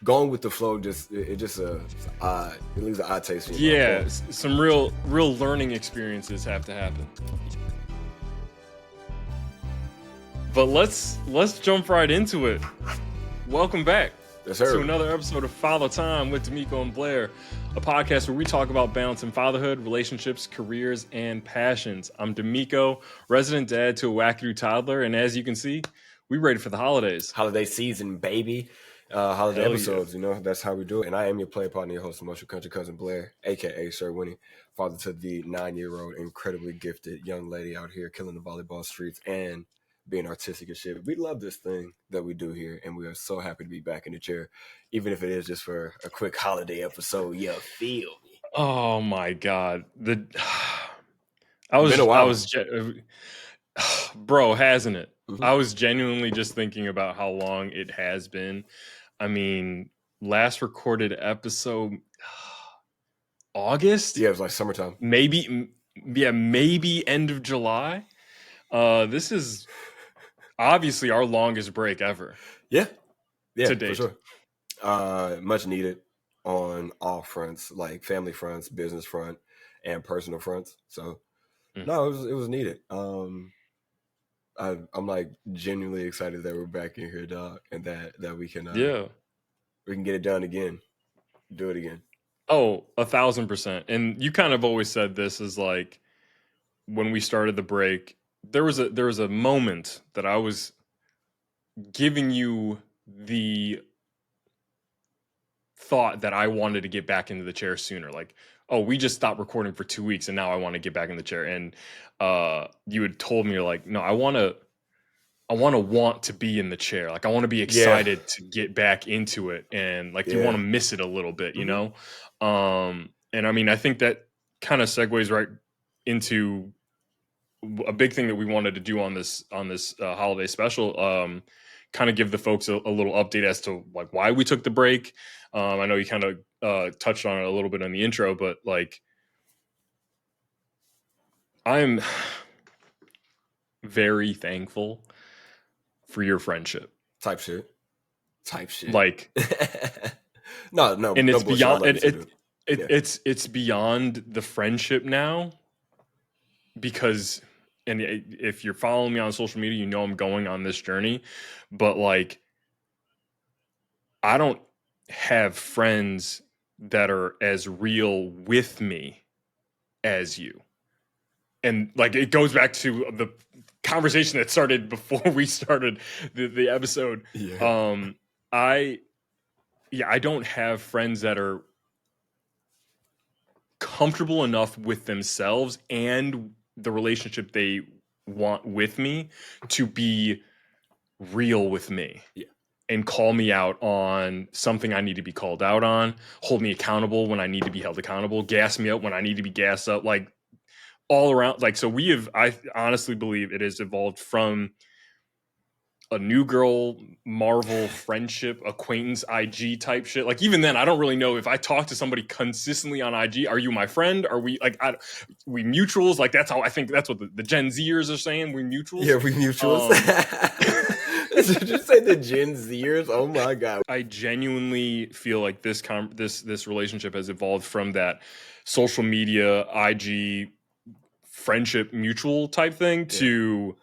going with the flow it just it's odd. It leaves an odd taste in your Yeah, mouth. some real learning experiences have to happen. But let's jump right into it. Welcome back to another episode of Father Time with D'Amico and Blair, a podcast where we talk about balancing fatherhood, relationships, careers, and passions. I'm D'Amico, resident dad to a wackadoo toddler, and as you can see, we ready for the holidays. Holiday season, baby. Holiday Hell episodes, yeah. That's how we do it. And I am your player partner, your host, emotional country cousin Blair, aka Sir Winnie, father to the 9-year-old, incredibly gifted young lady out here killing the volleyball streets and being artistic and shit. We love this thing that we do here, and we are so happy to be back in the chair, even if it is just for a quick holiday episode. You feel me? Oh my God. Bro, hasn't it? Mm-hmm. I was genuinely just thinking about how long it has been. I mean, last recorded episode, August? Yeah, it was like summertime. Maybe end of July. This is obviously our longest break ever. Yeah, to date. For sure. Much needed on all fronts, like family fronts, business front, and personal fronts. So, no, it was needed. I'm like genuinely excited that we're back in here, dog, and that we can we can get it done again, do it again. Oh, 1,000%. And you kind of always said this is like when we started the break, there was a moment that I was giving you the thought that I wanted to get back into the chair sooner. Like, oh, we just stopped recording for 2 weeks and now I want to get back in the chair. And you had told me, like, no, I want to be in the chair. Like, I want to be excited to get back into it. And like, you want to miss it a little bit, you know? And I mean, I think that kind of segues right into a big thing that we wanted to do on this holiday special. Kind of give the folks a little update as to like why we took the break. I know you kind of touched on it a little bit in the intro, but like, I'm very thankful for your friendship. Type shit. Like, no, and it's beyond. It's beyond the friendship now, because, and if you're following me on social media, you know I'm going on this journey, but like, I don't have friends that are as real with me as you. And like, it goes back to the conversation that started before we started the episode. I don't have friends that are comfortable enough with themselves and the relationship they want with me to be real with me. And call me out on something I need to be called out on, hold me accountable when I need to be held accountable, gas me up when I need to be gassed up, like all around. Like, so I honestly believe it has evolved from a new girl Marvel friendship, acquaintance, IG type shit. Like, even then, I don't really know if I talk to somebody consistently on IG, are you my friend? Are we like, we mutuals? Like, that's how I think that's what the Gen Zers are saying. We mutuals. Yeah, we mutuals. Did you say the Gen Zers? Oh my God. I genuinely feel like this relationship has evolved from that social media, IG, friendship, mutual type thing to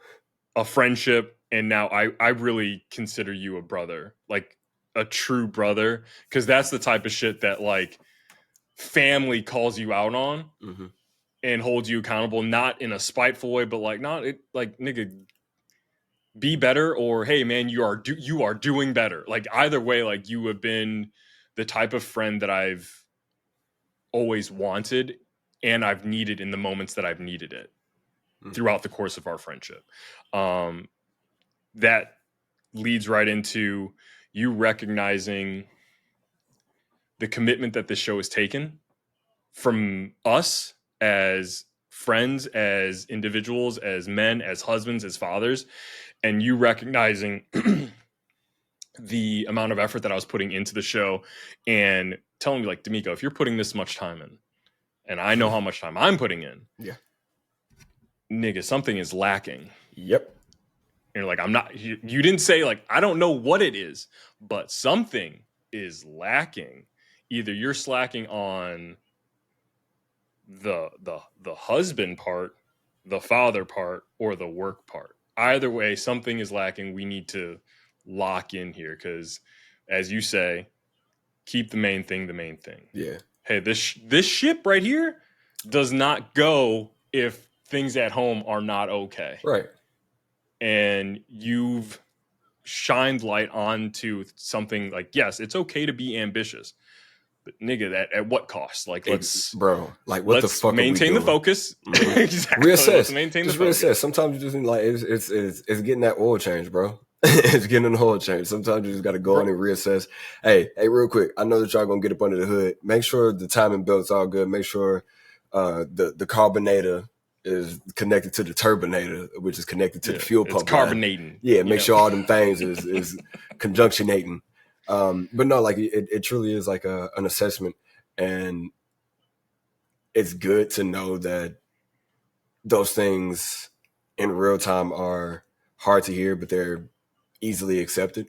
a friendship. And now I really consider you a brother, like a true brother, because that's the type of shit that like family calls you out on and holds you accountable, not in a spiteful way, but like, not it, like, nigga, be better, or hey man, you are doing better. Like, either way, like, you have been the type of friend that I've always wanted and I've needed in the moments that I've needed it throughout the course of our friendship. That leads right into you recognizing the commitment that this show has taken from us as friends, as individuals, as men, as husbands, as fathers, and you recognizing the amount of effort that I was putting into the show and telling me, like, D'Amico, if you're putting this much time in, and I know how much time I'm putting in, nigga, something is lacking. Yep. And you're like, I'm not, you didn't say, like, I don't know what it is, but something is lacking, either you're slacking on the husband part, the father part, or the work part. Either way, something is lacking. We need to lock in here because, as you say, keep the main thing the main thing. Yeah. Hey, this ship right here does not go if things at home are not okay. Right. And you've shined light onto something like, yes, it's okay to be ambitious, but nigga, that at what cost? Like, let's what the fuck maintain are we the focus. Mm-hmm. Exactly. Reassess. Let's maintain Just the focus. Reassess. Sometimes you just need like it's getting that oil change, bro. It's getting an oil change. Sometimes you just got to go in and reassess. Hey, real quick. I know that y'all gonna get up under the hood. Make sure the timing belt's all good. Make sure the carbonator is connected to the turbinator, which is connected to the fuel pump. It's carbonating. Line. Yeah, make sure all them things is conjunctionating. But no, like it truly is like an assessment, and it's good to know that those things in real time are hard to hear, but they're easily accepted.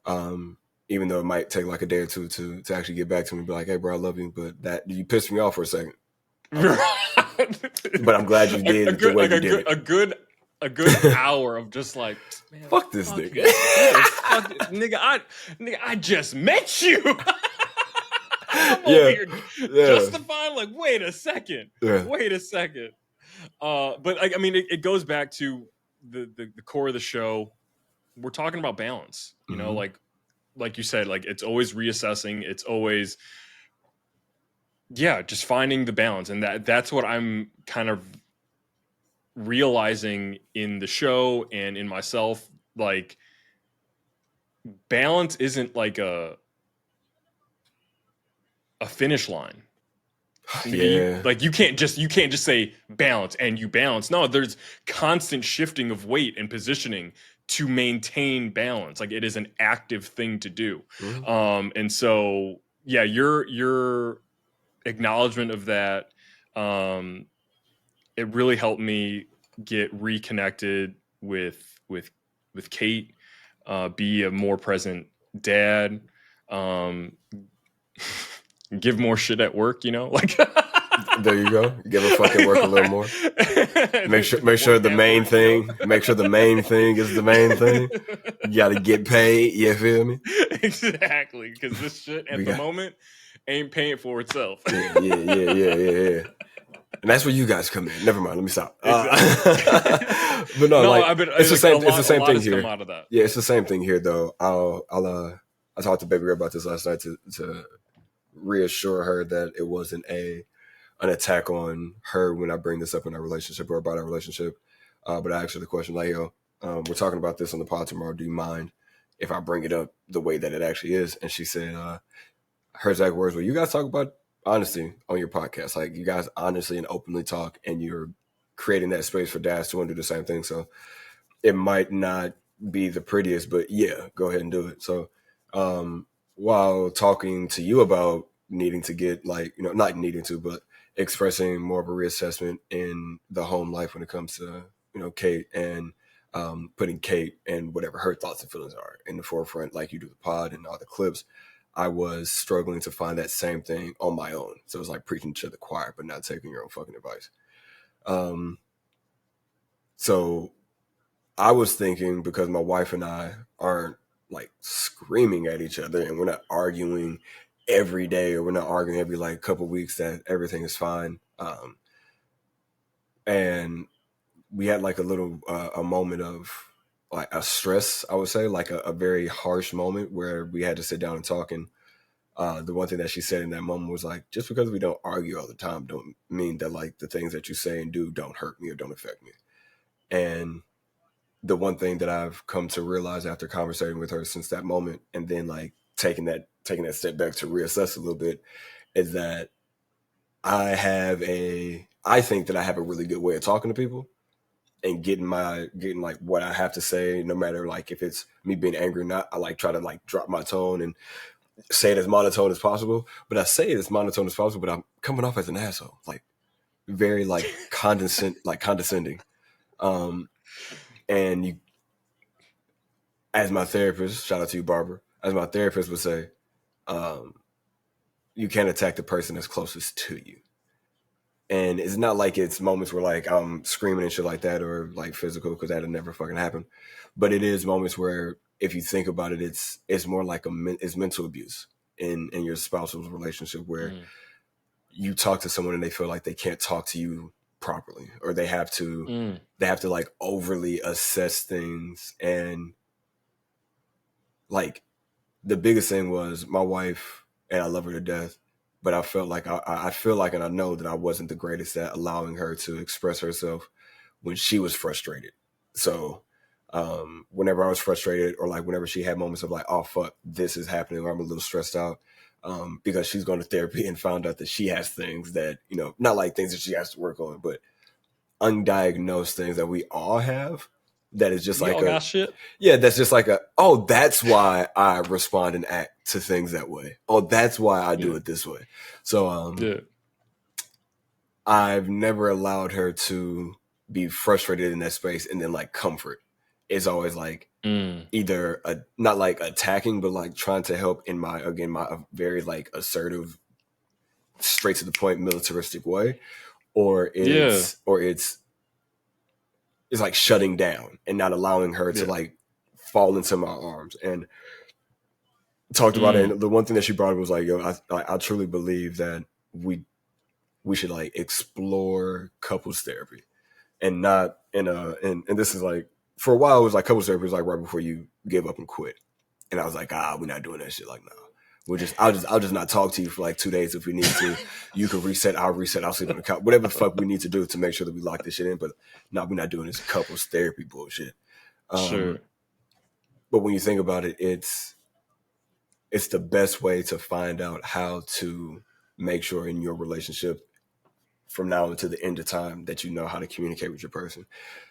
Even though it might take like a day or two to actually get back to me and be like, hey, bro, I love you, but that you pissed me off for a second. But I'm glad you did the way you did it. A good hour of just like, man, fuck this nigga. Nigga, I just met you. I'm over here justifying, like, wait a second. But I mean, it goes back to the core of the show. We're talking about balance, you know, like you said, like it's always reassessing. It's always, just finding the balance. And that's what I'm kind of realizing in the show and in myself. Like, balance isn't like a finish line. You can't just say balance and you balance. No, there's constant shifting of weight and positioning to maintain balance. Like, it is an active thing to do. And so your acknowledgement of that, it really helped me get reconnected with Kate, be a more present dad, give more shit at work, you know, like there you go. Give a fuck at work a little more. Make sure the main thing. Make sure the main thing is the main thing. You got to get paid. You feel me? Exactly, because this shit at the moment ain't paying for itself. Yeah. And that's where you guys come in. Never mind. Let me stop. Exactly. But no, it's the same. It's the same thing here. Out of that. Yeah, it's the same thing here, though. I talked to Baby Girl about this last night to reassure her that it wasn't an attack on her when I bring this up in our relationship or about our relationship. But I asked her the question, like, yo, we're talking about this on the pod tomorrow. Do you mind if I bring it up the way that it actually is? And she said, her exact words were, you guys talk about honesty on your podcast. Like, you guys honestly and openly talk, and you're creating that space for dads to want to do the same thing. So it might not be the prettiest, but yeah, go ahead and do it. So while talking to you about needing to get, like, you know, not needing to, but expressing more of a reassessment in the home life when it comes to, you know, Kate, and putting Kate and whatever her thoughts and feelings are in the forefront, like you do the pod and all the clips, I was struggling to find that same thing on my own. So it was like preaching to the choir, but not taking your own fucking advice. So I was thinking, because my wife and I aren't like screaming at each other, and we're not arguing every day, or we're not arguing every like couple weeks, that everything is fine. And we had like a little a moment of like a stress, I would say, like a very harsh moment where we had to sit down and talk. And the one thing that she said in that moment was like, just because we don't argue all the time don't mean that like the things that you say and do don't hurt me or don't affect me. And the one thing that I've come to realize after conversating with her since that moment, and then like taking that step back to reassess a little bit, is that I think that I have a really good way of talking to people and getting like what I have to say, no matter like if it's me being angry or not. I like try to like drop my tone and say it as monotone as possible, but I say it as monotone as possible, but I'm coming off as an asshole, like very like condescending. And you, as my therapist, shout out to you, Barbara, as my therapist would say, you can't attack the person that's closest to you. And it's not like it's moments where like I'm screaming and shit like that or like physical, because that'll never fucking happen. But it is moments where if you think about it, it's more like it's mental abuse in your spousal relationship, where you talk to someone and they feel like they can't talk to you properly, or they have to like overly assess things. And like the biggest thing was my wife, and I love her to death, but I felt like I feel like, and I know that I wasn't the greatest at allowing her to express herself when she was frustrated. So whenever I was frustrated, or like whenever she had moments of like, oh fuck, this is happening, or I'm a little stressed out, because she's going to therapy and found out that she has things that, you know, not like things that she has to work on, but undiagnosed things that we all have. That is just we like all got shit. Yeah, that's just like oh, that's why I respond and act to things that way. Oh, that's why I do it this way. So I've never allowed her to be frustrated in that space and then like comfort. It's always like either not like attacking, but like trying to help in my very like assertive, straight to the point, militaristic way, or it's like shutting down and not allowing her to like fall into my arms. And talked about it. And the one thing that she brought up was like, yo, I truly believe that we should like explore couples therapy, and not in and this is like, for a while it was like couples therapy was like right before you give up and quit. And I was like, we're not doing that shit. Like, no, I'll just not talk to you for like 2 days if we need to. You can reset, I'll reset, I'll sleep on the couch, whatever the fuck we need to do to make sure that we lock this shit in. But no, we're not doing this couples therapy bullshit. Sure. But when you think about it, it's the best way to find out how to make sure in your relationship from now until the end of time that you know how to communicate with your person,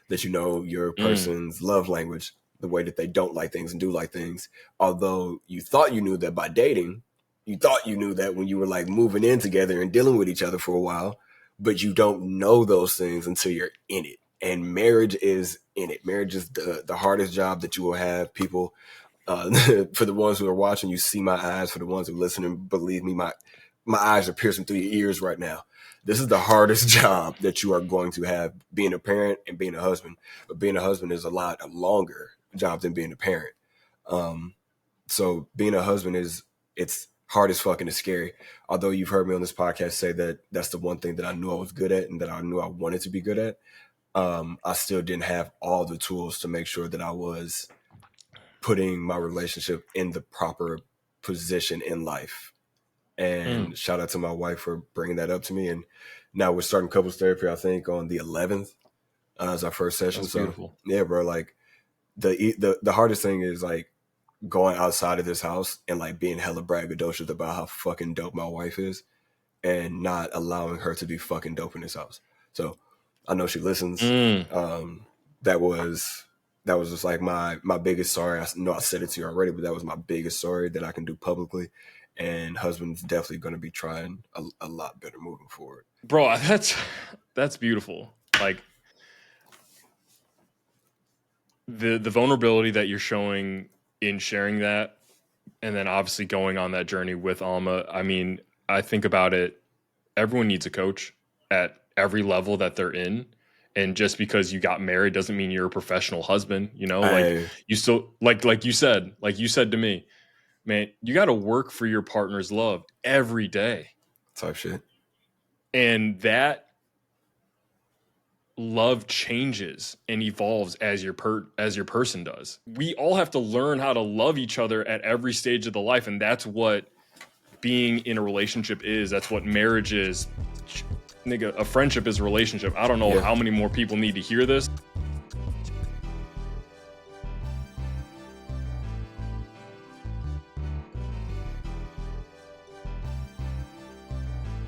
that you know your person's love language, the way that they don't like things and do like things. Although you thought you knew that by dating, you thought you knew that when you were like moving in together and dealing with each other for a while, but you don't know those things until you're in it. And marriage is in it. Marriage is the hardest job that you will have. People, for the ones who are watching, you see my eyes. For the ones who listen, and believe me, my eyes are piercing through your ears right now. This is the hardest job that you are going to have, being a parent and being a husband. But being a husband is a longer job than being a parent. So being a husband it's hard as fucking is scary. Although you've heard me on this podcast say that that's the one thing that I knew I was good at and that I knew I wanted to be good at. I still didn't have all the tools to make sure that I was putting my relationship in the proper position in life. And shout out to my wife for bringing that up to me. And now we're starting couples therapy, I think, on the 11th as our first session. That's so beautiful. Yeah, bro, like the hardest thing is like going outside of this house and like being hella braggadocious about how fucking dope my wife is, and not allowing her to be fucking dope in this house. So I know she listens. That was just like my biggest sorry. I know I said it to you already, but that was my biggest sorry that I can do publicly. And husband's definitely going to be trying a lot better moving forward. Bro, that's beautiful. Like the vulnerability that you're showing in sharing that, and then obviously going on that journey with Alma. I mean, I think about it, everyone needs a coach at every level that they're in. And just because you got married doesn't mean you're a professional husband, you know, like you still like you said to me, man, you got to work for your partner's love every day. Type shit. And that love changes and evolves as your person does. We all have to learn how to love each other at every stage of the life, and that's what being in a relationship is. That's what marriage is. Nigga, a friendship is a relationship. I don't know how many more people need to hear this.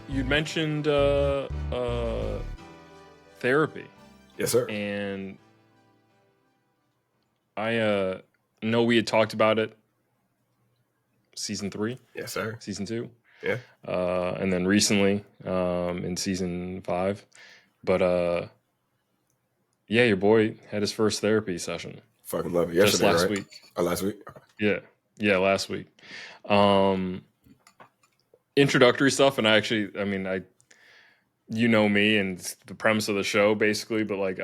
You mentioned therapy. Yes, sir. And I know we had talked about it season 3. Yes, sir. Season 2. Yeah. And then recently in season 5. But yeah, your boy had his first therapy session. Fucking love it. Yesterday, just last right? week. Last week? Okay. Yeah, last week. introductory stuff, and I mean, you know me and the premise of the show basically, but like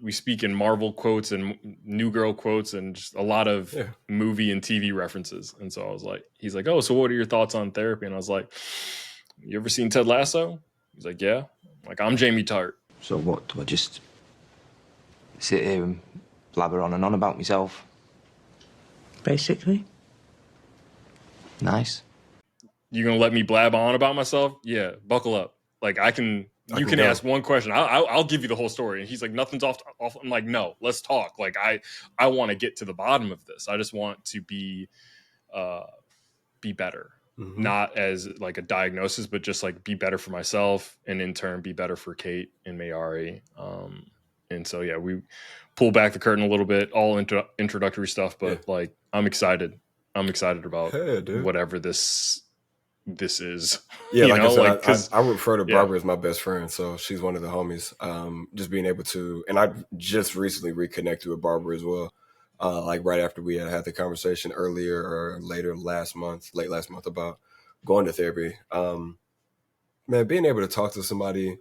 we speak in Marvel quotes and New Girl quotes and just a lot of movie and TV references. And so I was like, he's like, oh, so what are your thoughts on therapy? And I was like, you ever seen Ted Lasso? He's like, yeah. Like, I'm Jamie Tartt. So what, do I just sit here and blabber on and on about myself? Basically. Nice. You gonna let me blab on about myself? Yeah, buckle up. Like, you can ask one question. I'll give you the whole story. And he's like, nothing's off. I'm like, no, let's talk. Like, I want to get to the bottom of this. I just want to be better, not as like a diagnosis, but just like be better for myself, and in turn be better for Kate and Mayari. And so yeah, we pull back the curtain a little bit, all introductory stuff, but like I'm excited about whatever this is. Yeah, like I said, I refer to Barbara as my best friend, so she's one of the homies. Just being able to, and I just recently reconnected with Barbara as well. Like right after we had the conversation earlier or late last month about going to therapy. Man, being able to talk to somebody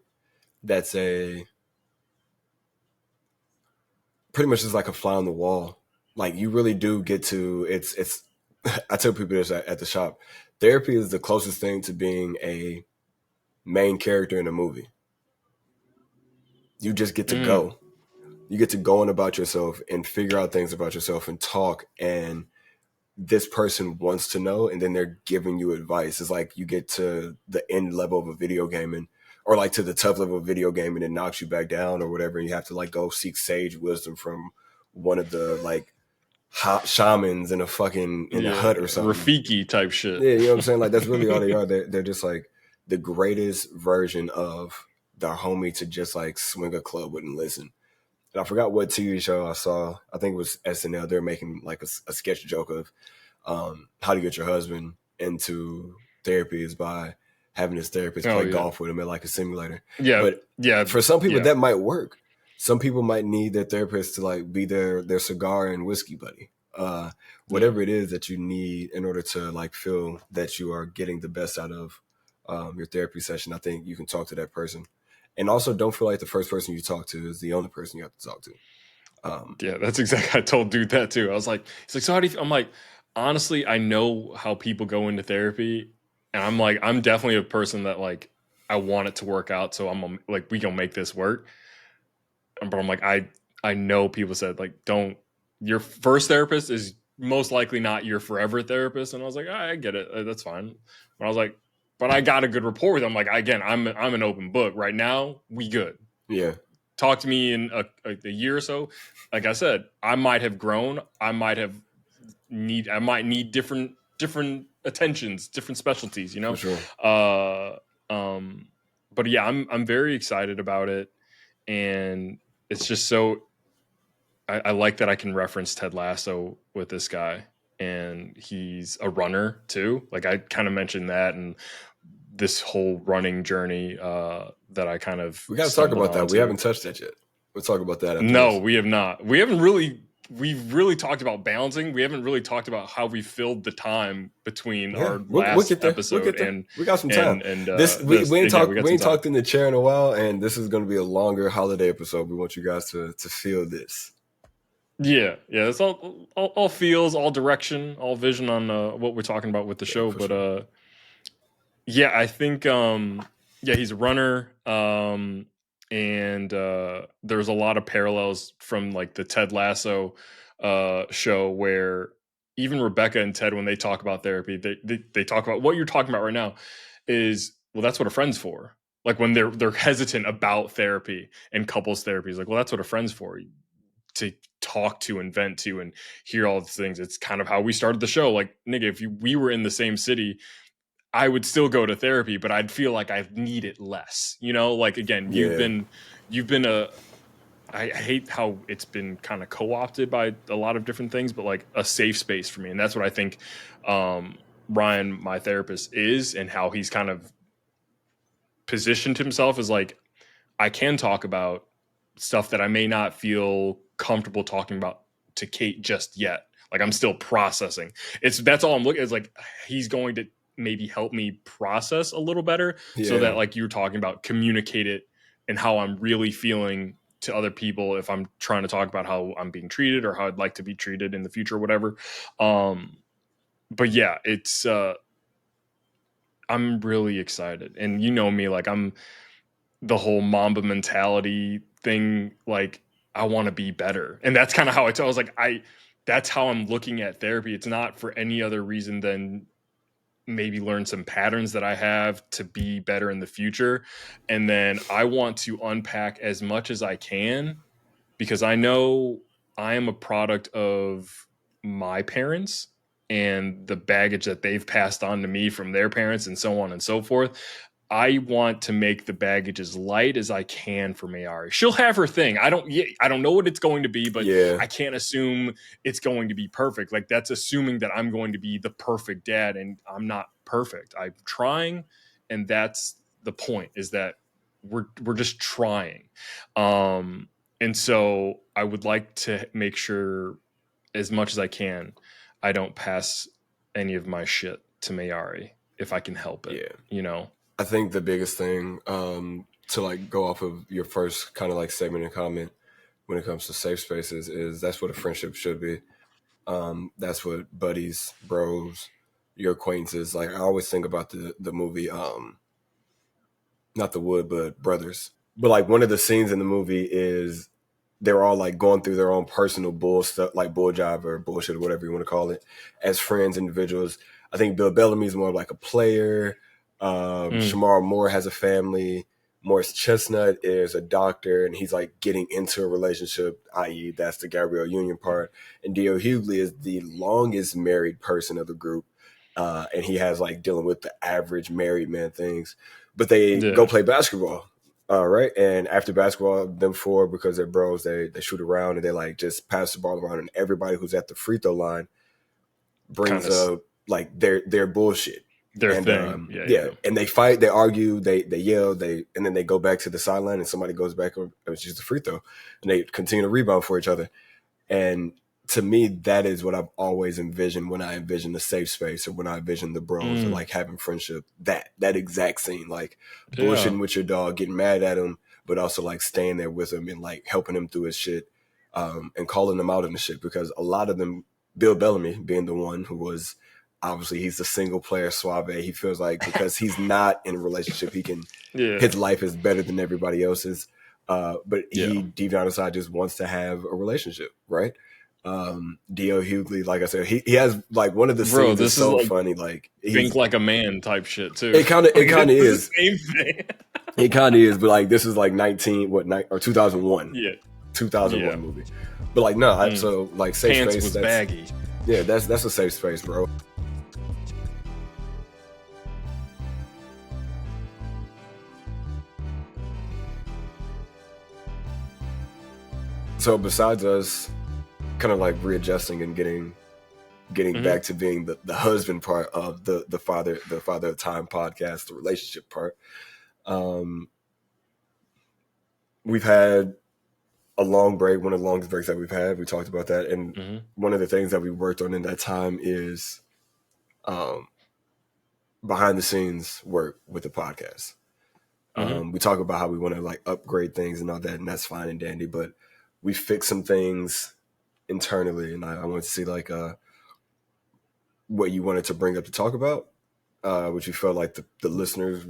that's pretty much just like a fly on the wall. Like you really do get to, it's I tell people this at the shop. Therapy is the closest thing to being a main character in a movie. You just get to go. You get to go on about yourself and figure out things about yourself and talk, and this person wants to know, and then they're giving you advice. It's like you get to the end level of a video game or like to the tough level of a video game and it knocks you back down or whatever, and you have to like go seek sage wisdom from one of the like shamans in a fucking the hut or something. Rafiki type shit. Yeah, you know what I'm saying? Like that's really all they are. They're just like the greatest version of the homie to just like swing a club with and listen. And I forgot what TV show I saw. I think it was SNL. They're making like a sketch joke of how to get your husband into therapy is by having his therapist play golf with him at like a simulator. Yeah, but yeah, for some people that might work. Some people might need their therapist to like be their cigar and whiskey buddy. Whatever it is that you need in order to like feel that you are getting the best out of your therapy session, I think you can talk to that person. And also don't feel like the first person you talk to is the only person you have to talk to. Yeah, that's exactly. I told dude that too. I was like, he's like, so how do you feel? I'm like, honestly, I know how people go into therapy, and I'm like, I'm definitely a person that like, I want it to work out. So I'm like, we gonna make this work. But I'm like, I know people said like, your first therapist is most likely not your forever therapist. And I was like, I get it. That's fine. But I was like, but I got a good rapport with him. Like, again, I'm an open book right now. We good. Yeah. Talk to me in a year or so. Like I said, I might have grown. I might need different attentions, different specialties, you know? For sure. But yeah, I'm very excited about it. And it's just so, I like that I can reference Ted Lasso with this guy, and he's a runner too. Like I kind of mentioned that, and this whole running journey that I kind of we got to talk about that. We haven't touched that yet. We'll talk about that. No, we have not. We've really talked about balancing. We haven't really talked about how we filled the time between our last episode and we got some time. We ain't talked in the chair in a while, and this is going to be a longer holiday episode. We want you guys to feel this. Yeah, it's all feels, all direction, all vision on what we're talking about with the show. But sure. I think he's a runner. And there's a lot of parallels from like the Ted Lasso show, where even Rebecca and Ted, when they talk about therapy, they talk about what you're talking about right now is, well, that's what a friend's for. Like when they're hesitant about therapy and couples therapy, is like, well, that's what a friend's for, to talk to and vent to and hear all these things. It's kind of how we started the show. Like, nigga, if we were in the same city, I would still go to therapy, but I'd feel like I need it less, you know, like, again, you've been I hate how it's been kind of co-opted by a lot of different things, but like a safe space for me. And that's what I think Ryan, my therapist, is, and how he's kind of positioned himself as like, I can talk about stuff that I may not feel comfortable talking about to Kate just yet. Like I'm still processing. That's all I'm looking at, is like, he's going to maybe help me process a little better, so that, like you were talking about, communicate it and how I'm really feeling to other people if I'm trying to talk about how I'm being treated or how I'd like to be treated in the future or whatever. But yeah, it's I'm really excited. And you know me, like I'm the whole Mamba mentality thing, like I want to be better. And that's kind of how I was like, that's how I'm looking at therapy. It's not for any other reason than maybe learn some patterns that I have to be better in the future. And then I want to unpack as much as I can, because I know I am a product of my parents and the baggage that they've passed on to me from their parents and so on and so forth. I want to make the baggage as light as I can for Mayari. She'll have her thing. I don't know what it's going to be, but I can't assume it's going to be perfect. Like, that's assuming that I'm going to be the perfect dad, and I'm not perfect. I'm trying, and that's the point, is that we're just trying. And so I would like to make sure, as much as I can, I don't pass any of my shit to Mayari if I can help it. Yeah. You know? I think the biggest thing, to like go off of your first kind of like segment and comment when it comes to safe spaces, is that's what a friendship should be. That's what buddies, bros, your acquaintances, like I always think about the movie, not The Wood, but Brothers. But like one of the scenes in the movie is they're all like going through their own personal bull stuff, like bull job or bullshit or whatever you want to call it, as friends, individuals. I think Bill Bellamy's more like a player. Shamar Moore has a family. Morris Chestnut is a doctor, and he's like getting into a relationship, i.e. that's the Gabrielle Union part. And Dio Hughley is the longest married person of the group. And he has like dealing with the average married man things. But they go play basketball. Right. And after basketball, them four, because they're bros, they shoot around and they like just pass the ball around, and everybody who's at the free throw line brings up like their bullshit. Their thing. Yeah. And they fight, they argue, they yell, and then they go back to the sideline and somebody goes back and it's just a free throw. And they continue to rebound for each other. And to me, that is what I've always envisioned when I envision the safe space, or when I envision the bros, or like having friendship. That exact scene, like bullshitting with your dog, getting mad at him, but also like staying there with him and like helping him through his shit, and calling him out on the shit. Because a lot of them, Bill Bellamy being the one who was, obviously he's the single player suave. He feels like because he's not in a relationship, he can, his life is better than everybody else's. But he deep down inside just wants to have a relationship, right? Dio Hughley, like I said, he has like one of the scenes is so like funny, like think like a man type shit too. It kind of is. Same thing. It kind of is, but like this is like 2001. Yeah, 2001 movie. But like no, so like safe Pants space. Was baggy. Yeah, that's a safe space, bro. So besides us kind of like readjusting and getting back to being the husband part of the father of time podcast, the relationship part, we've had a long break, one of the longest breaks that we've had. We talked about that, and one of the things that we worked on in that time is behind the scenes work with the podcast. We talk about how we want to like upgrade things and all that, and that's fine and dandy, but we fixed some things internally, and I wanted to see like what you wanted to bring up to talk about, what you felt like the listeners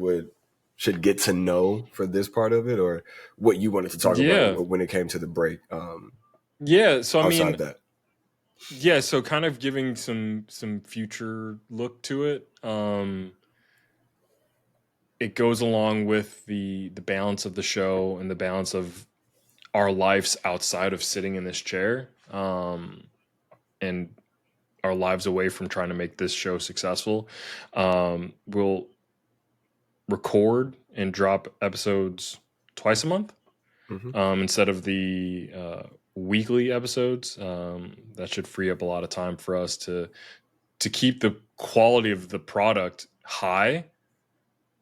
should get to know for this part of it, or what you wanted to talk about when it came to the break. So I mean, that. Yeah, so kind of giving some future look to it. It goes along with the balance of the show and the balance of our lives outside of sitting in this chair, and our lives away from trying to make this show successful. We'll record and drop episodes twice a month, instead of the weekly episodes. That should free up a lot of time for us to keep the quality of the product high.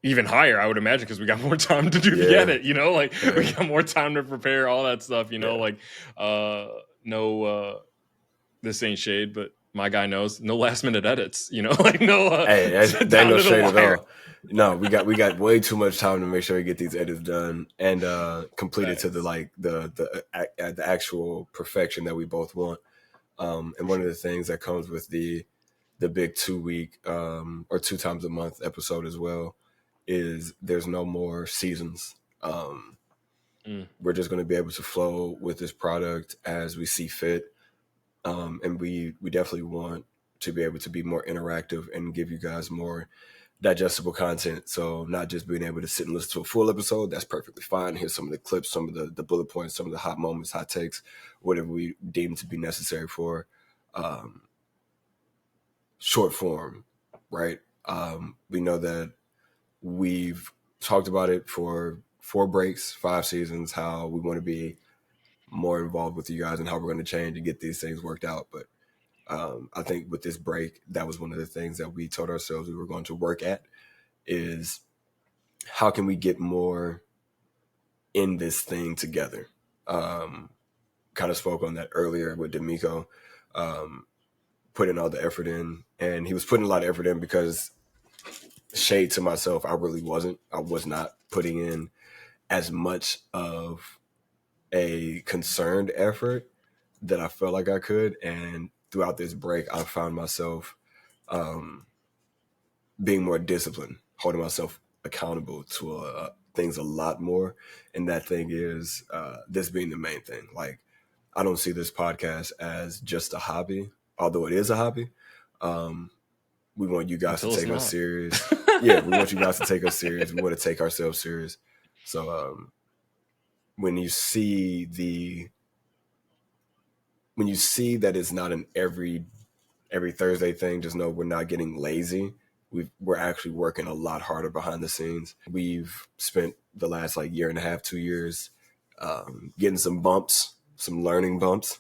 Even higher, I would imagine, because we got more time to the edit, you know, like we got more time to prepare all that stuff, you know, like no, this ain't shade, but my guy knows, no last minute edits, like no. Hey, that ain't down no to the shade at wire. all. No, we got way too much time to make sure we get these edits done and completed to the actual perfection that we both want. And one of the things that comes with the big 2-week or 2 times a month episode as well is there's no more seasons. We're just going to be able to flow with this product as we see fit. And we definitely want to be able to be more interactive and give you guys more digestible content. So not just being able to sit and listen to a full episode, that's perfectly fine. Here's some of the clips, some of the bullet points, some of the hot moments, hot takes, whatever we deem to be necessary for short form, right? We know that we've talked about it for 4 breaks, 5 seasons, how we want to be more involved with you guys and how we're going to change and get these things worked out. But I think with this break, that was one of the things that we told ourselves we were going to work at is how can we get more in this thing together? Kind of spoke on that earlier with D'Amico, putting all the effort in. And he was putting a lot of effort in because, shade to myself, I really wasn't. I was not putting in as much of a concerned effort that I felt like I could. And throughout this break, I found myself being more disciplined, holding myself accountable to things a lot more. And that thing is this being the main thing. Like, I don't see this podcast as just a hobby, although it is a hobby. We want you guys to take us serious. Yeah, we want you guys to take us serious. We want to take ourselves serious. So when you see that it's not an every Thursday thing, just know we're not getting lazy. We're actually working a lot harder behind the scenes. We've spent the last year and a half, 2 years getting some bumps, some learning bumps.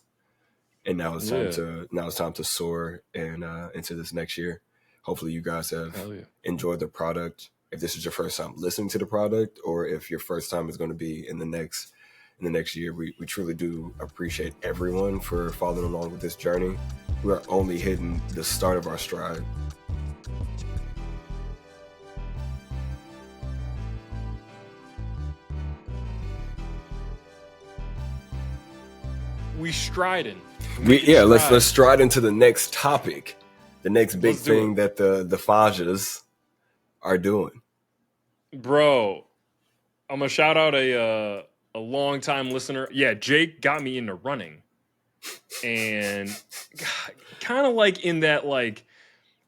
And now it's time to soar and into this next year. Hopefully you guys have enjoyed the product. If this is your first time listening to the product, or if your first time is going to be in the next year, we truly do appreciate everyone for following along with this journey. We are only hitting the start of our stride. We striding. Let's stride into the next topic, the next big thing that the Fajas are doing. Bro, I'm gonna shout out a long-time listener. Yeah, Jake got me into running, and kind of like in that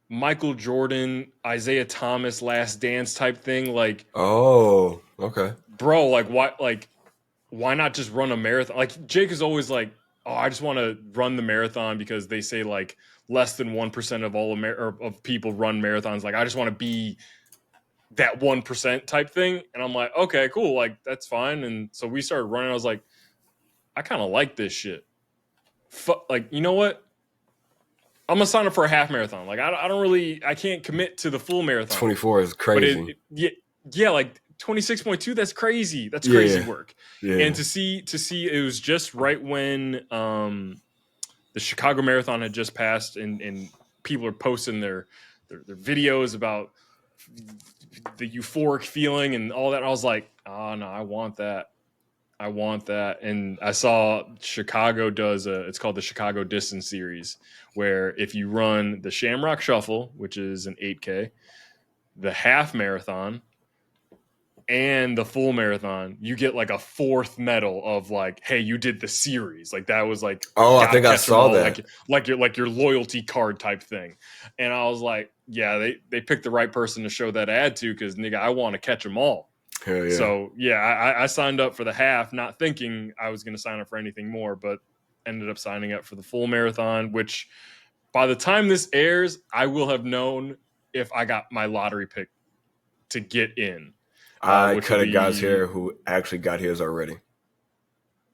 Michael Jordan, Isaiah Thomas, Last Dance type thing. Oh, okay, bro. Why not just run a marathon? Like, Jake is always like, oh, I just want to run the marathon because they say less than 1% of all of people run marathons. Like, I just want to be that 1% type thing. And I'm like, okay, cool. That's fine. And so we started running. I was like, I kind of like this shit. You know what? I'm gonna sign up for a half marathon. I can't commit to the full marathon. 24 is crazy. But 26.2. That's crazy. That's crazy work. Yeah. And to see it was just right when the Chicago Marathon had just passed, and people are posting their videos about the euphoric feeling and all that. I was like, oh no, I want that. And I saw Chicago does it's called the Chicago Distance Series, where if you run the Shamrock Shuffle, which is an 8K, the half marathon, and the full marathon, you get a 4th medal of hey, you did the series. That was oh, I think I saw that. Your loyalty card type thing. And I was like, yeah, they picked the right person to show that ad to, because nigga, I want to catch them all. Hell yeah. So yeah, I signed up for the half, not thinking I was going to sign up for anything more, but ended up signing up for the full marathon, which by the time this airs, I will have known if I got my lottery pick to get in. I cut a guy's hair who actually got his already.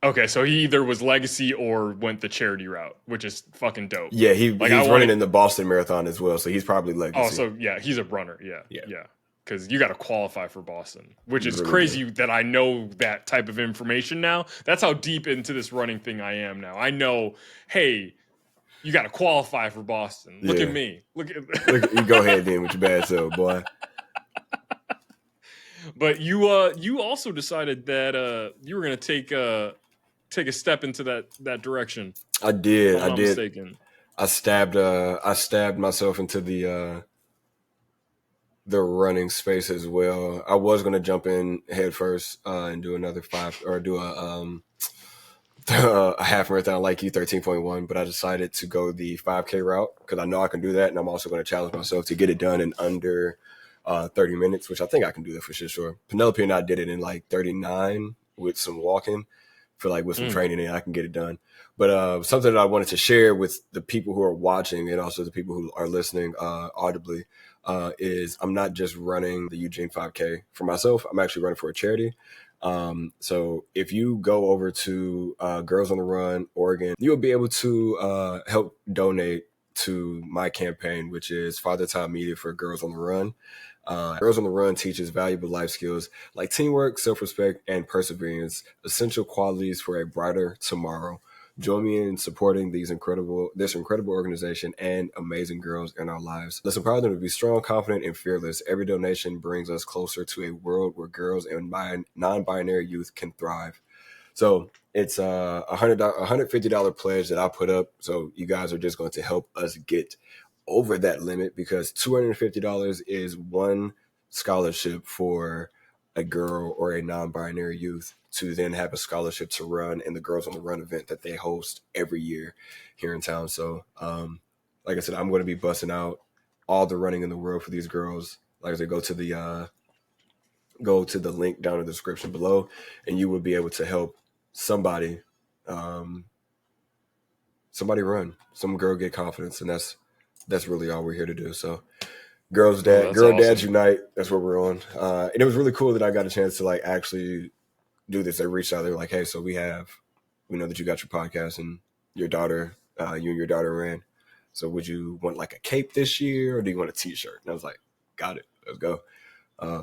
Okay, so he either was legacy or went the charity route, which is fucking dope. Yeah, he's running in the Boston Marathon as well, so he's probably legacy. Oh, so yeah, he's a runner. Yeah. Because you got to qualify for Boston, which is really crazy that I know that type of information now. That's how deep into this running thing I am now. I know, hey, You got to qualify for Boston. Look Yeah. at me. Look, you go ahead then with your bad self, boy. But you also decided that you were going to take a step into that direction. I did. If I'm not mistaken. I stabbed myself into the running space as well. I was going to jump in head first and do another a half marathon like you, 13.1, but I decided to go the 5K route because I know I can do that, and I'm also going to challenge myself to get it done in under 30 minutes, which I think I can do that for sure. Penelope and I did it in like 39 with some walking. Feel like with some training, and I can get it done. But something that I wanted to share with the people who are watching and also the people who are listening audibly is I'm not just running the Eugene 5K for myself. I'm actually running for a charity. So if you go over to Girls on the Run, Oregon, you will be able to help donate to my campaign, which is Father Time Media for Girls on the Run. Girls on the Run teaches valuable life skills like teamwork, self-respect, and perseverance, essential qualities for a brighter tomorrow. Join me in supporting this incredible organization and amazing girls in our lives. Let's empower them to be strong, confident, and fearless. Every donation brings us closer to a world where girls and non-binary youth can thrive. So it's a $150 pledge that I put up. So you guys are just going to help us get over that limit because $250 is one scholarship for a girl or a non-binary youth to then have a scholarship to run in the Girls on the Run event that they host every year here in town. So, like I said, I'm going to be busting out all the running in the world for these girls. Like I said, go to the link down in the description below, and you will be able to help somebody run, some girl get confidence, and that's really all we're here to do. So girl awesome. dads unite. That's what we're on. And it was really cool that I got a chance to like actually do this. They reached out. They were like, hey, so we know that you got your podcast and your daughter, you and your daughter ran. So would you want like a cape this year or do you want a t-shirt? And I was like, got it. Let's go.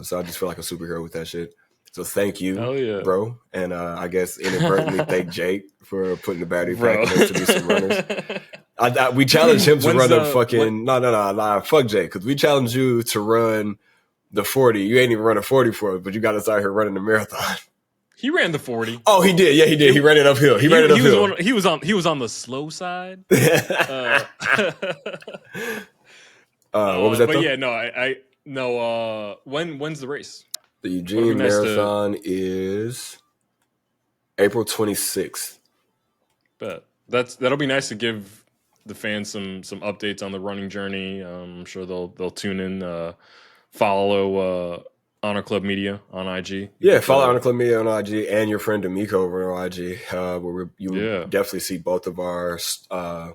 So I just feel like a superhero with that shit. So thank you, bro. And I guess inadvertently thank Jake for putting the battery pack in us to be some runners. We challenged him to run the fucking... No, fuck Jake. Because we challenged you to run the 40. You ain't even run a 40 for us, but you got us out here running the marathon. He ran the 40. Oh, he did. Yeah, he did. He ran it uphill. He ran it uphill. He was on the slow side. What was that? But yeah, no, when's the race? The Eugene Marathon is April 26th. But that'll be nice to give the fans some updates on the running journey. I'm sure they'll tune in, follow Honor Club Media on IG. Yeah, follow Honor Club Media on IG and your friend D'Amico over on IG, where you definitely see both of our Strava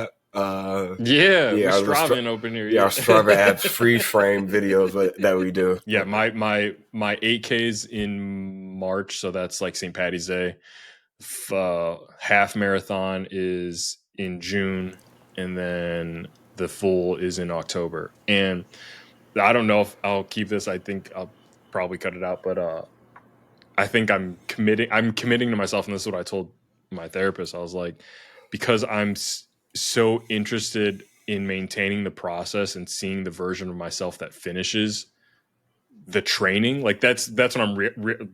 app. Our Strava open here. Yeah, our Strava app's free frame videos that we do. Yeah, my 8Ks in March, so that's like St. Patty's Day. Half marathon is in June, and then the full is in October. And I don't know if I'll keep this. I think I'll probably cut it out, but I think I'm committing to myself, and this is what I told my therapist. I was like, because I'm so interested in maintaining the process and seeing the version of myself that finishes the training. Like that's what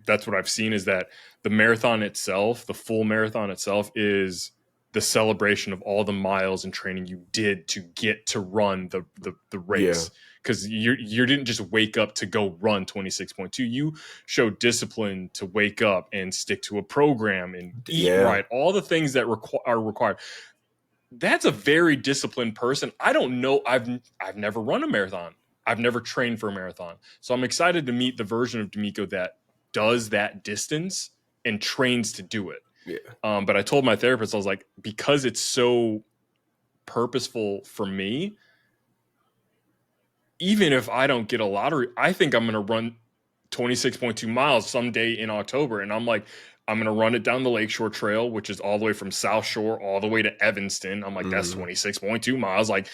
that's what I've seen, is that the marathon itself, the full marathon itself, is the celebration of all the miles and training you did to get to run the race. Because you didn't just wake up to go run 26.2. You showed discipline to wake up and stick to a program and eat right. All the things that are required. That's a very disciplined person. I don't know. I've never run a marathon. I've never trained for a marathon. So I'm excited to meet the version of D'Amico that does that distance and trains to do it. Yeah. But I told my therapist, I was like, because it's so purposeful for me, even if I don't get a lottery, I think I'm going to run 26.2 miles someday in October. And I'm like, I'm going to run it down the Lakeshore Trail, which is all the way from South Shore all the way to Evanston. I'm like, that's 26.2 miles. Like,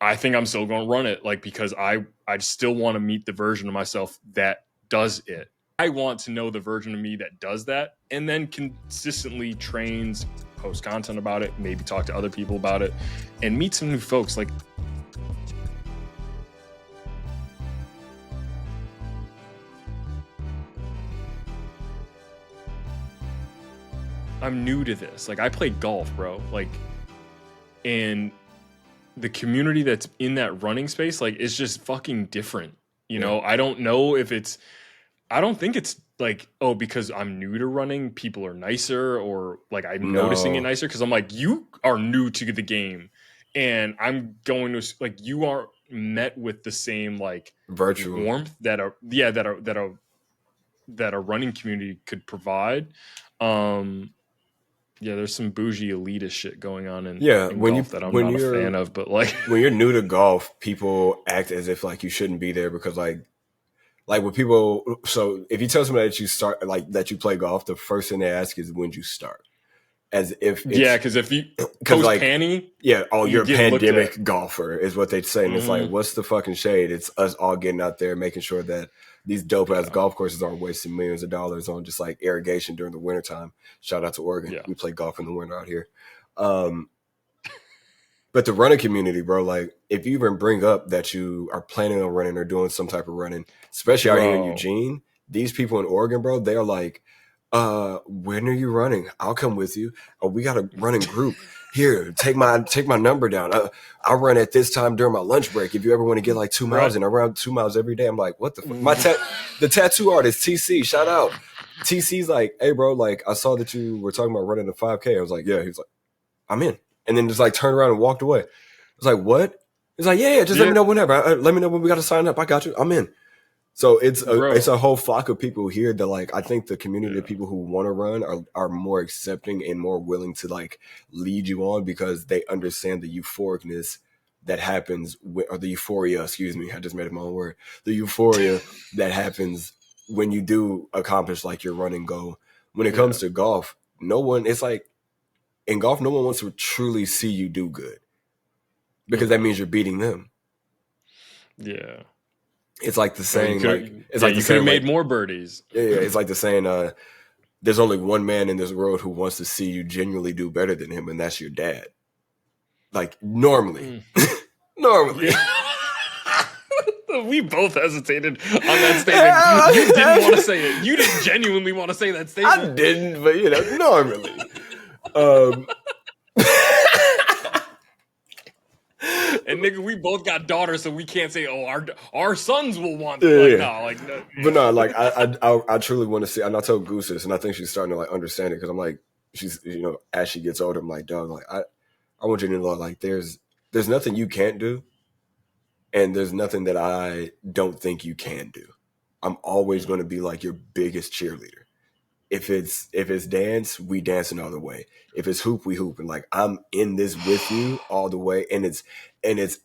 I think I'm still going to run it, like, because I still want to meet the version of myself that does it. I want to know the version of me that does that and then consistently trains post content about it, maybe talk to other people about it, and meet some new folks. Like, I'm new to this. Like, I play golf, bro. Like, and the community that's in that running space, like, is just fucking different. You know, I don't know if I don't think it's like, oh, because I'm new to running, people are nicer, or like I'm noticing it nicer. Cause I'm like, you are new to the game, and I'm going to, like, you aren't met with the same like virtual warmth that a running community could provide. Yeah, there's some bougie elitist shit going on in golf that I'm not a fan of. But like, when you're new to golf, people act as if like you shouldn't be there because like when people. So if you tell somebody that you start like that you play golf, the first thing they ask is when you start, as if because if you post like panty, you're a pandemic golfer is what they say, and it's like, what's the fucking shade? It's us all getting out there making sure that these dope ass golf courses aren't wasting millions of dollars on just like irrigation during the wintertime. Shout out to Oregon. We play golf in the winter out here. But the running community, bro, like if you even bring up that you are planning on running or doing some type of running, especially out here in Eugene, these people in Oregon, bro, they're like, when are you running? I'll come with you. Oh, we got a running group. Here, take my number down. I'll run at this time during my lunch break. If you ever want to get like 2 miles in, I run 2 miles every day. I'm like, what the fuck? The tattoo artist, TC, shout out. TC's like, hey, bro, like I saw that you were talking about running a 5K. I was like, yeah. He was like, I'm in. And then just like turned around and walked away. I was like, what? He's like, yeah, just let me know whenever. Let me know when we got to sign up. I got you. I'm in. So it's a whole flock of people here that like I think the community of people who want to run are more accepting and more willing to like lead you on because they understand the euphoricness that happens or the euphoria, excuse me, I just made up my own word. The euphoria that happens when you do accomplish like your running goal. When it comes to golf, it's like in golf, no one wants to truly see you do good because that means you're beating them. Yeah. It's like the saying, you could have made more birdies. Yeah, it's like the saying, there's only one man in this world who wants to see you genuinely do better than him, and that's your dad. Like, normally. Normally. Yeah. We both hesitated on that statement. You didn't want to say it. You didn't genuinely want to say that statement. I didn't, but, normally. And nigga, we both got daughters, so we can't say, "Oh, our sons will want." No. But no, like I truly want to see. And I told Goose this, and I think she's starting to like understand it because I'm like, she's as she gets older, I'm like, dog, like I want you to know, like there's nothing you can't do, and there's nothing that I don't think you can do. I'm always going to be like your biggest cheerleader. If it's dance, we dancing all the way. If it's hoop, we hoop. And like I'm in this with you all the way. And it's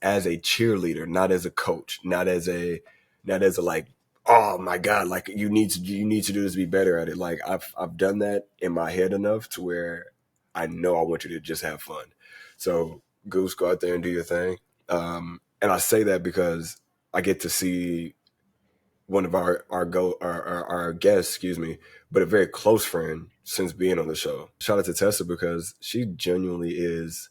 as a cheerleader, not as a coach, not as a like, oh my God, like you need to do this to be better at it. Like I've done that in my head enough to where I know I want you to just have fun. So Goose, go out there and do your thing. And I say that because I get to see one of our guests, excuse me, but a very close friend since being on the show. Shout out to Tessa because she genuinely is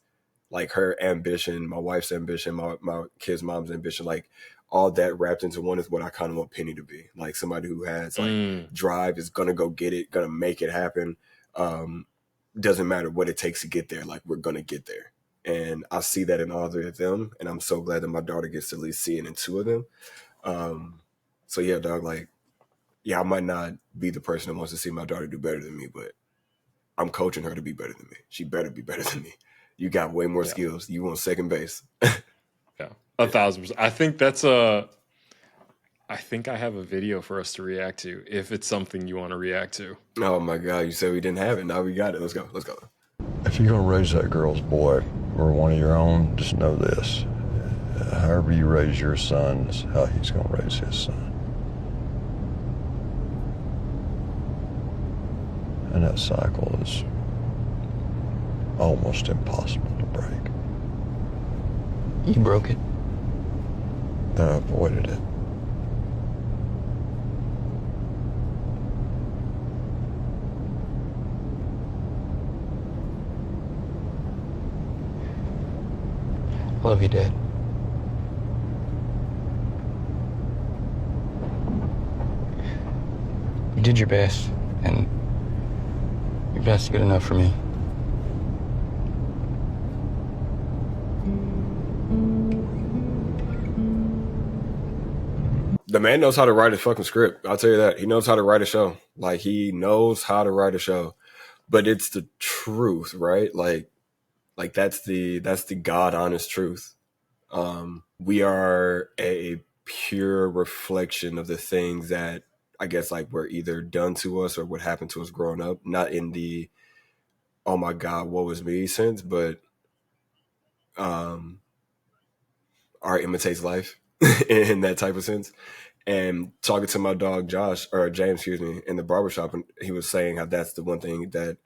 like her ambition, my wife's ambition, my kid's mom's ambition, like all that wrapped into one is what I kind of want Penny to be. Like somebody who has like drive, is going to go get it, going to make it happen. Doesn't matter what it takes to get there. Like we're going to get there. And I see that in all three of them. And I'm so glad that my daughter gets to at least see it in two of them. So yeah, dog, like, yeah, I might not be the person that wants to see my daughter do better than me, but I'm coaching her to be better than me. She better be better than me. You got way more skills. You on second base. Yeah, 1,000%. I think I think I have a video for us to react to if it's something you want to react to. Oh my God, you said we didn't have it. Now we got it. Let's go. If you're going to raise that girl's boy or one of your own, just know this. However you raise your son is how he's going to raise his son. And that cycle is almost impossible to break. You broke it. I avoided it. love you, Dad. You did your best, and your best is good enough for me. The man knows how to write a fucking script. I'll tell you that. He knows how to write a show. Like, he knows how to write a show. But it's the truth, right? Like that's the God honest truth. We are a pure reflection of the things that I guess like were either done to us or what happened to us growing up. Not in the oh my God, what was me sense, but art imitates life in that type of sense. And talking to my dog James, excuse me, in the barbershop, and he was saying how that's the one thing that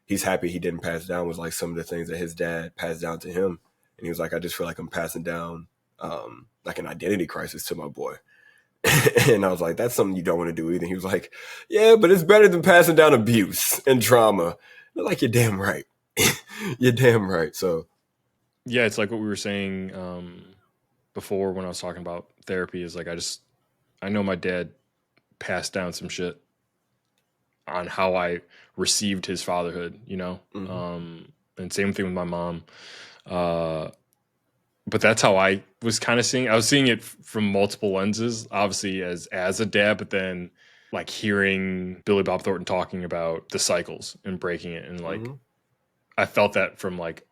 he's happy he didn't pass down was like some of the things that his dad passed down to him. And he was like, I just feel like I'm passing down like an identity crisis to my boy. And I was like, that's something you don't want to do either. He was like, yeah, but it's better than passing down abuse and trauma. I'm like, you're damn right. You're damn right. So yeah, it's like what we were saying before when I was talking about therapy is like, I know my dad passed down some shit on how I received his fatherhood, you know? Mm-hmm. And same thing with my mom. But that's how I was kind of seeing. I was seeing it from multiple lenses, obviously as a dad, but then like hearing Billy Bob Thornton talking about the cycles and breaking it. And like, mm-hmm. I felt that from like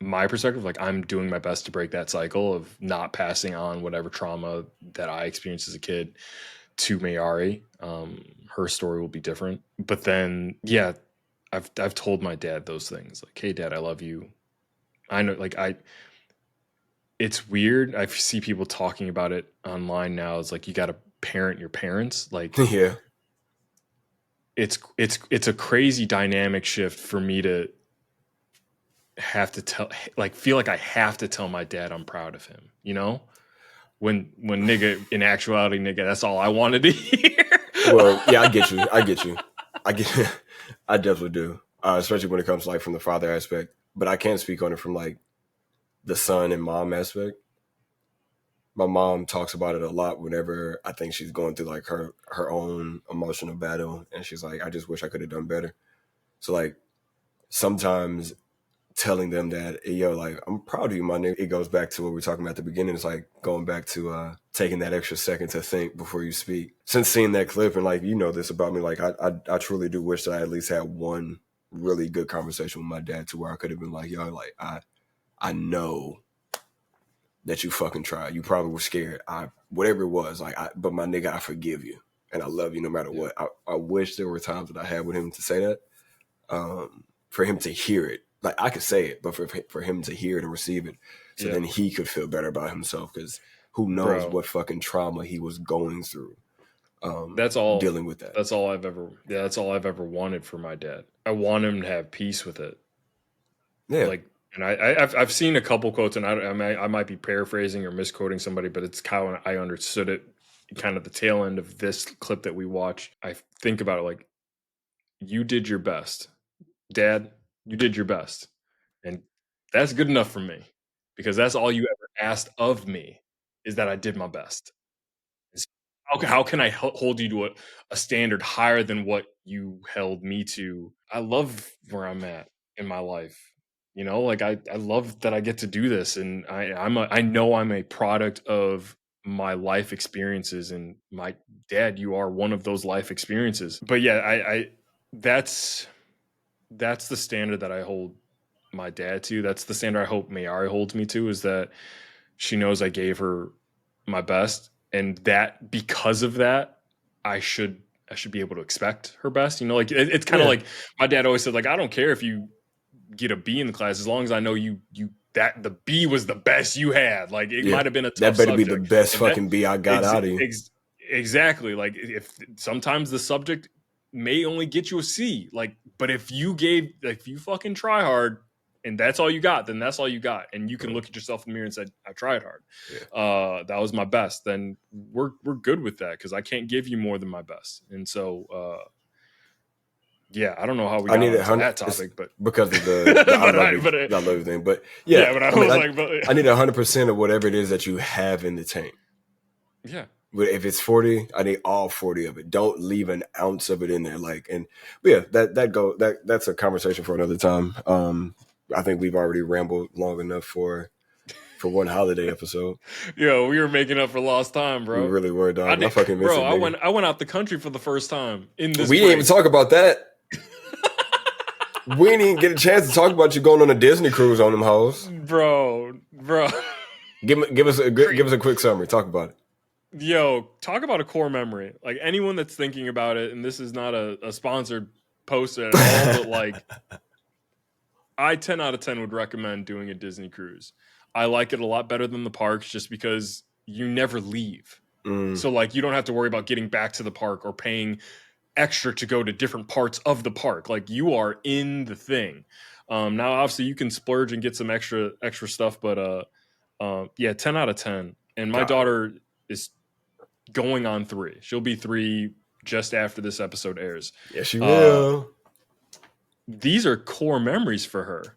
my perspective, like I'm doing my best to break that cycle of not passing on whatever trauma that I experienced as a kid to Mayari. Her story will be different. But then, yeah, I've told my dad those things like, hey, Dad, I love you. I know, like it's weird. I see people talking about it online now. It's like you got to parent your parents. Like, yeah, it's a crazy dynamic shift for me to have to feel like I have to tell my dad I'm proud of him. You know, when nigga, in actuality, nigga, that's all I wanted to hear. Well, yeah, I get you. I definitely do. Especially when it comes to, like from the father aspect. But I can't speak on it from like the son and mom aspect. My mom talks about it a lot whenever I think she's going through like her own emotional battle, and she's like, I just wish I could have done better. So like sometimes telling them that, hey, yo, like I'm proud of you, my nigga. It goes back to what we were talking about at the beginning. It's like going back to taking that extra second to think before you speak. Since seeing that clip, and like you know this about me, like I truly do wish that I at least had one really good conversation with my dad to where I could have been like, yo, like I know that you fucking tried. You probably were scared. Whatever it was, but my nigga, I forgive you. And I love you no matter what. I wish there were times that I had with him to say that. For him to hear it. Like I could say it, but for him to hear it and receive it. So then he could feel better about himself. Because who knows what fucking trauma he was going through. That's all. Dealing with that. That's all I've ever wanted for my dad. I want him to have peace with it. Yeah. Like, and I've seen a couple quotes, and I might be paraphrasing or misquoting somebody, but it's how I understood it. Kind of the tail end of this clip that we watched. I think about it like, you did your best, Dad. You did your best, and that's good enough for me because that's all you ever asked of me is that I did my best. How can I hold you to a standard higher than what you held me to? I love where I'm at in my life. You know, like I love that I get to do this, and I know I'm a product of my life experiences, and my dad, you are one of those life experiences. But yeah, I that's the standard that I hold my dad to. That's the standard I hope Mayari holds me to, is that she knows I gave her my best, and that because of that, I should be able to expect her best. You know, like it's kind of like my dad always said, like, I don't care if you get a B in the class as long as I know you that the B was the best you had. Like it might have been a tough that better subject. Be the best fucking B I got out of you. Exactly. Like if sometimes the subject may only get you a C, like, but if you fucking try hard and that's all you got, then that's all you got. And you can look at yourself in the mirror and say, I tried hard. Yeah. That was my best. Then we're good with that. Cause I can't give you more than my best. And so, Yeah, I don't know how we got into that topic, but because of the I love thing. But yeah, but I need 100% of whatever it is that you have in the tank. Yeah. But if it's 40, I need all 40 of it. Don't leave an ounce of it in there. But yeah, that's a conversation for another time. I think we've already rambled long enough for one holiday episode. Yo, we were making up for lost time, bro. We really were, dog. I fucking miss it, nigga. I went out the country for the first time in this. We didn't even talk about that. We didn't even get a chance to talk about you going on a Disney cruise on them hoes, bro. Give us a quick summary. Talk about it. Yo, talk about a core memory. Like anyone that's thinking about it, and this is not a sponsored post at all, but like I 10 out of 10 would recommend doing a Disney cruise. I like it a lot better than the parks just because you never leave. So like you don't have to worry about getting back to the park or paying extra to go to different parts of the park. Like you are in the thing. Now obviously you can splurge and get some extra stuff, but yeah, 10 out of 10. And my daughter is going on 3. She'll be 3 just after this episode airs. Yes, she will. These are core memories for her.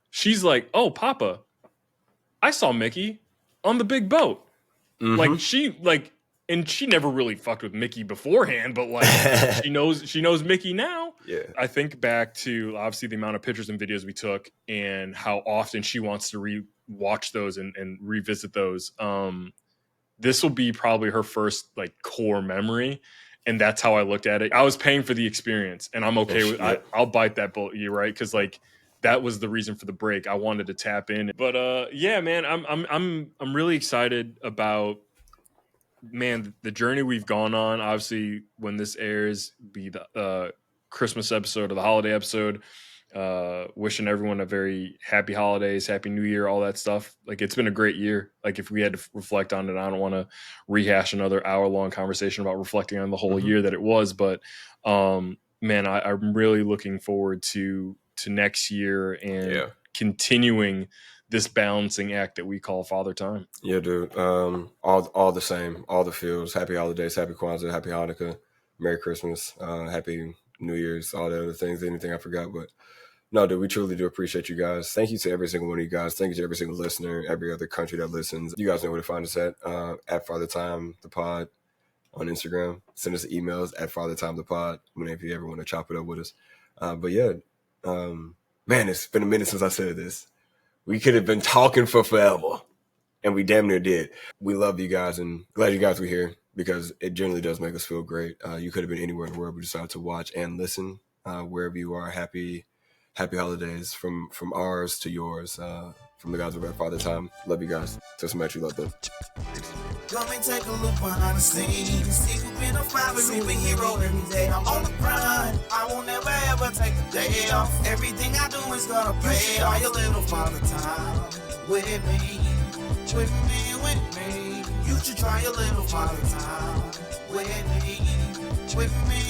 She's like, "Oh, Papa, I saw Mickey on the big boat." And she never really fucked with Mickey beforehand, but like she knows Mickey now. Yeah. I think back to obviously the amount of pictures and videos we took and how often she wants to re-watch those and revisit those. This will be probably her first like core memory. And that's how I looked at it. I was paying for the experience and I'm okay with I'll bite that bullet, you right? Because like that was the reason for the break. I wanted to tap in. But yeah, man, I'm really excited about the journey we've gone on. Obviously, when this airs, be the Christmas episode or the holiday episode. Wishing everyone a very happy holidays, happy New Year, all that stuff. Like it's been a great year. Like if we had to reflect on it, I don't want to rehash another hour-long conversation about reflecting on the whole year that it was. But man, I'm really looking forward to next year and continuing this balancing act that we call Father Time. Yeah, dude. All the same, all the feels. Happy holidays, happy Kwanzaa, happy Hanukkah, Merry Christmas, happy New Year's, all the other things, anything I forgot. But no, dude, we truly do appreciate you guys. Thank you to every single one of you guys. Thank you to every single listener, every other country that listens. You guys know where to find us at Father Time the Pod on Instagram. Send us emails at Father Time the Pod whenever you ever want to chop it up with us. But yeah, man, it's been a minute since I said this. We could have been talking for forever, and we damn near did. We love you guys, and glad you guys were here because it generally does make us feel great. You could have been anywhere in the world, but decided to watch and listen wherever you are. Happy holidays from ours to yours. From the guys over at Father Time. Love you guys. Tell somebody you love them. Come and take a look behind the scenes. See who's been a father, superhero every day. I'm on the grind. I won't never ever take a day off. Everything I do is gonna pay off. Your little Father Time with me. You should try your little Father Time with me.